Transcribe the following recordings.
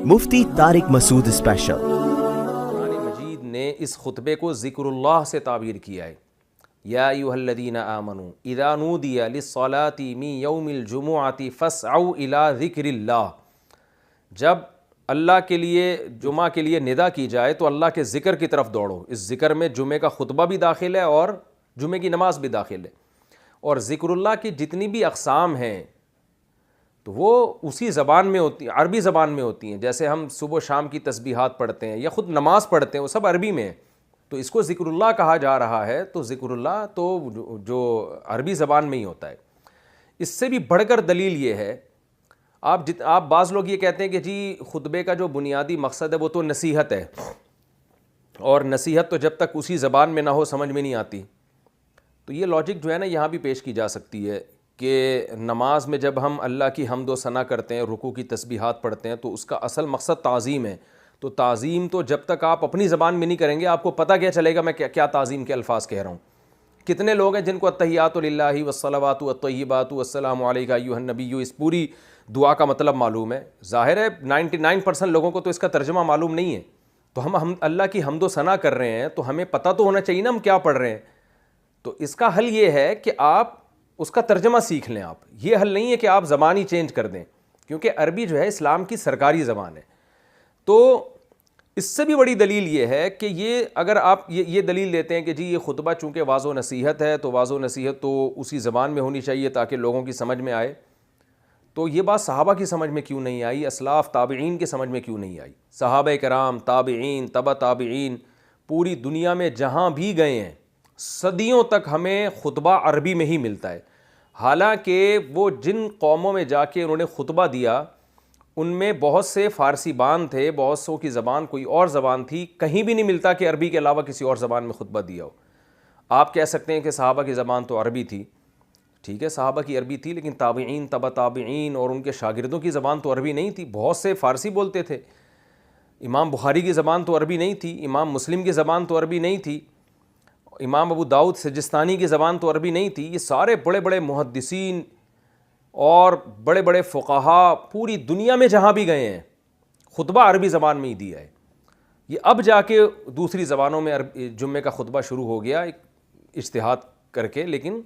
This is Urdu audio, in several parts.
مفتی طارق مسعود اسپیشل۔ قرآن مجید نے اس خطبے کو ذکر اللہ سے تعبیر کیا ہے۔ یا ایھا الذین آمنوا اذا نودی للصلاۃ من یوم الجمعۃ فاسعوا الی ذکر اللہ۔ جب اللہ کے لیے جمعہ کے لیے ندا کی جائے تو اللہ کے ذکر کی طرف دوڑو۔ اس ذکر میں جمعے کا خطبہ بھی داخل ہے اور جمعے کی نماز بھی داخل ہے، اور ذکر اللہ کی جتنی بھی اقسام ہیں تو وہ اسی زبان میں ہوتی ہیں، عربی زبان میں ہوتی ہیں۔ جیسے ہم صبح و شام کی تسبیحات پڑھتے ہیں یا خود نماز پڑھتے ہیں، وہ سب عربی میں ہے، تو اس کو ذکر اللہ کہا جا رہا ہے۔ تو ذکر اللہ تو جو عربی زبان میں ہی ہوتا ہے۔ اس سے بھی بڑھ کر دلیل یہ ہے، آپ بعض لوگ یہ کہتے ہیں کہ جی خطبے کا جو بنیادی مقصد ہے وہ تو نصیحت ہے، اور نصیحت تو جب تک اسی زبان میں نہ ہو سمجھ میں نہیں آتی۔ تو یہ لاجک جو ہے نا یہاں بھی پیش کی جا سکتی ہے کہ نماز میں جب ہم اللہ کی حمد و ثنا کرتے ہیں، رکوع کی تسبیحات پڑھتے ہیں، تو اس کا اصل مقصد تعظیم ہے۔ تو تعظیم تو جب تک آپ اپنی زبان میں نہیں کریں گے، آپ کو پتہ کیا چلے گا میں کیا تعظیم کے الفاظ کہہ رہا ہوں۔ کتنے لوگ ہیں جن کو التحیات للہ والصلوات والطیبات والسلام علیک ایھا النبی، اس پوری دعا کا مطلب معلوم ہے؟ ظاہر ہے 99% لوگوں کو تو اس کا ترجمہ معلوم نہیں ہے۔ تو ہم اللہ کی حمد و ثنا کر رہے ہیں تو ہمیں پتہ تو ہونا چاہیے نا ہم کیا پڑھ رہے ہیں۔ تو اس کا حل یہ ہے کہ آپ اس کا ترجمہ سیکھ لیں۔ آپ یہ حل نہیں ہے کہ آپ زبان ہی چینج کر دیں، کیونکہ عربی جو ہے اسلام کی سرکاری زبان ہے۔ تو اس سے بھی بڑی دلیل یہ ہے کہ یہ اگر آپ یہ دلیل لیتے ہیں کہ جی یہ خطبہ چونکہ واعظ و نصیحت ہے تو واعظ و نصیحت تو اسی زبان میں ہونی چاہیے تاکہ لوگوں کی سمجھ میں آئے، تو یہ بات صحابہ کی سمجھ میں کیوں نہیں آئی؟ اسلاف تابعین کی سمجھ میں کیوں نہیں آئی؟ صحابہ کرام، تابعین، تبع تابعین، پوری دنیا میں جہاں بھی گئے ہیں صدیوں تک ہمیں خطبہ عربی میں ہی ملتا ہے۔ حالانکہ وہ جن قوموں میں جا کے انہوں نے خطبہ دیا ان میں بہت سے فارسی بان تھے، بہت سو کی زبان کوئی اور زبان تھی، کہیں بھی نہیں ملتا کہ عربی کے علاوہ کسی اور زبان میں خطبہ دیا ہو۔ آپ کہہ سکتے ہیں کہ صحابہ کی زبان تو عربی تھی، ٹھیک ہے صحابہ کی عربی تھی، لیکن تابعین، تبع تابعین اور ان کے شاگردوں کی زبان تو عربی نہیں تھی۔ بہت سے فارسی بولتے تھے۔ امام بخاری کی زبان تو عربی نہیں تھی، امام مسلم کی زبان تو عربی نہیں تھی، امام ابو داؤد سجستانی کی زبان تو عربی نہیں تھی۔ یہ سارے بڑے بڑے محدثین اور بڑے بڑے فقہا پوری دنیا میں جہاں بھی گئے ہیں خطبہ عربی زبان میں ہی دیا ہے۔ یہ اب جا کے دوسری زبانوں میں جمعے کا خطبہ شروع ہو گیا اجتہاد کر کے، لیکن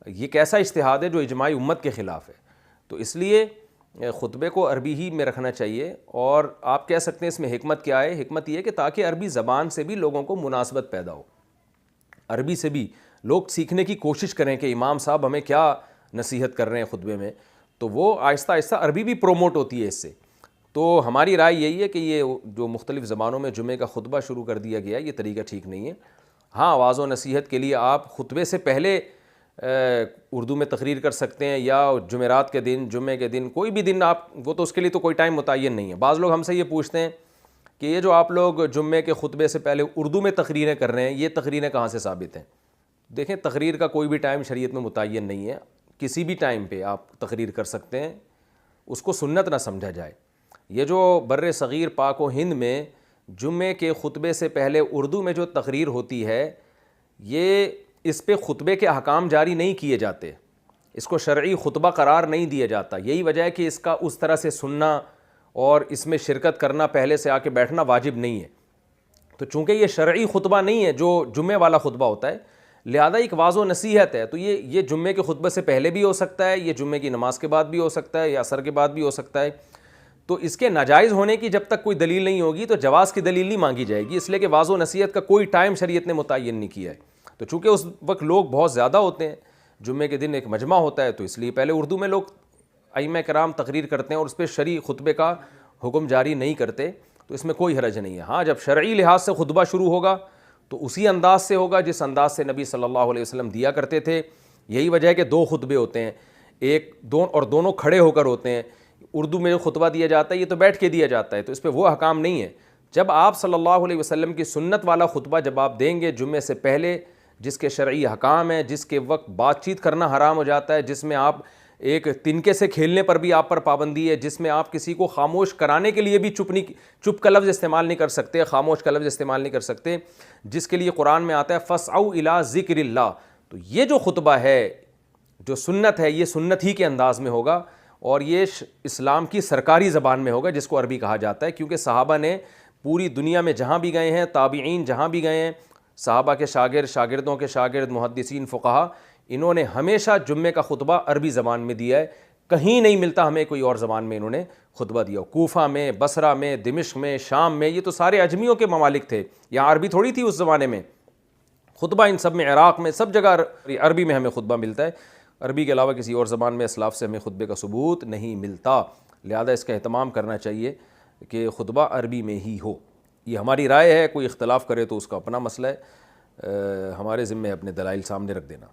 یہ کیسا اجتہاد ہے جو اجماع امت کے خلاف ہے۔ تو اس لیے خطبے کو عربی ہی میں رکھنا چاہیے۔ اور آپ کہہ سکتے ہیں اس میں حکمت کیا ہے؟ حکمت یہ کہ تاکہ عربی زبان سے بھی لوگوں کو مناسبت پیدا ہو، عربی سے بھی لوگ سیکھنے کی کوشش کریں کہ امام صاحب ہمیں کیا نصیحت کر رہے ہیں خطبے میں، تو وہ آہستہ آہستہ عربی بھی پروموٹ ہوتی ہے اس سے۔ تو ہماری رائے یہی ہے کہ یہ جو مختلف زبانوں میں جمعے کا خطبہ شروع کر دیا گیا یہ طریقہ ٹھیک نہیں ہے۔ ہاں واعظ و نصیحت کے لیے آپ خطبے سے پہلے اردو میں تقریر کر سکتے ہیں، یا جمعرات کے دن، جمعے کے دن، کوئی بھی دن آپ، وہ تو اس کے لیے تو کوئی ٹائم متعین نہیں ہے۔ بعض لوگ ہم سے یہ پوچھتے ہیں کہ یہ جو آپ لوگ جمعے کے خطبے سے پہلے اردو میں تقریریں کر رہے ہیں، یہ تقریریں کہاں سے ثابت ہیں؟ دیکھیں تقریر کا کوئی بھی ٹائم شریعت میں متعین نہیں ہے، کسی بھی ٹائم پہ آپ تقریر کر سکتے ہیں، اس کو سنت نہ سمجھا جائے۔ یہ جو بر صغیر پاک و ہند میں جمعے کے خطبے سے پہلے اردو میں جو تقریر ہوتی ہے، یہ اس پہ خطبے کے احکام جاری نہیں کیے جاتے، اس کو شرعی خطبہ قرار نہیں دیا جاتا۔ یہی وجہ ہے کہ اس کا اس طرح سے سننا اور اس میں شرکت کرنا، پہلے سے آ کے بیٹھنا واجب نہیں ہے۔ تو چونکہ یہ شرعی خطبہ نہیں ہے جو جمعے والا خطبہ ہوتا ہے، لہذا ایک واعظ و نصیحت ہے، تو یہ جمعے کے خطبے سے پہلے بھی ہو سکتا ہے، یہ جمعے کی نماز کے بعد بھی ہو سکتا ہے، یا عصر کے بعد بھی ہو سکتا ہے۔ تو اس کے ناجائز ہونے کی جب تک کوئی دلیل نہیں ہوگی تو جواز کی دلیل نہیں مانگی جائے گی، اس لیے کہ واعظ و نصیحت کا کوئی ٹائم شریعت نے متعین نہیں کیا ہے۔ تو چونکہ اس وقت لوگ بہت زیادہ ہوتے ہیں، جمعے کے دن ایک مجمع ہوتا ہے، تو اس لیے پہلے اردو میں لوگ ائمہ کرام تقریر کرتے ہیں اور اس پہ شرعی خطبے کا حکم جاری نہیں کرتے، تو اس میں کوئی حرج نہیں ہے۔ ہاں جب شرعی لحاظ سے خطبہ شروع ہوگا تو اسی انداز سے ہوگا جس انداز سے نبی صلی اللہ علیہ وسلم دیا کرتے تھے۔ یہی وجہ ہے کہ دو خطبے ہوتے ہیں، دونوں کھڑے ہو کر ہوتے ہیں۔ اردو میں جو خطبہ دیا جاتا ہے یہ تو بیٹھ کے دیا جاتا ہے، تو اس پہ وہ احکام نہیں ہے۔ جب آپ صلی اللہ علیہ وسلم کی سنت والا خطبہ جب آپ دیں گے جمعے سے پہلے، جس کے شرعی احکام ہیں، جس کے وقت بات چیت کرنا حرام ہو جاتا ہے، جس میں آپ ایک تنکے سے کھیلنے پر بھی آپ پر پابندی ہے، جس میں آپ کسی کو خاموش کرانے کے لیے بھی چپ کا لفظ استعمال نہیں کر سکتے، خاموش کا لفظ استعمال نہیں کر سکتے، جس کے لیے قرآن میں آتا ہے فَاسْعَوْا إِلَىٰ ذِكْرِ اللَّهِ۔ تو یہ جو خطبہ ہے، جو سنت ہے، یہ سنت ہی کے انداز میں ہوگا، اور یہ اسلام کی سرکاری زبان میں ہوگا جس کو عربی کہا جاتا ہے، کیونکہ صحابہ نے پوری دنیا میں جہاں بھی گئے ہیں، تابعین جہاں بھی گئے ہیں، صحابہ کے شاگرد، شاگردوں کے شاگرد، محدثین، فقہا، انہوں نے ہمیشہ جمعے کا خطبہ عربی زبان میں دیا ہے، کہیں نہیں ملتا ہمیں کوئی اور زبان میں انہوں نے خطبہ دیا. کوفہ میں، بصرہ میں، دمشق میں، شام میں، یہ تو سارے اجمیوں کے ممالک تھے، یہاں عربی تھوڑی تھی اس زمانے میں. خطبہ ان سب میں، عراق میں، سب جگہ عربی میں ہمیں خطبہ ملتا ہے. عربی کے علاوہ کسی اور زبان میں اسلاف سے ہمیں خطبے کا ثبوت نہیں ملتا، لہذا اس کا اہتمام کرنا چاہیے کہ خطبہ عربی میں ہی ہو. یہ ہماری رائے ہے، کوئی اختلاف کرے تو اس کا اپنا مسئلہ ہے، ہمارے ذمہ ہے اپنے دلائل سامنے رکھ دینا.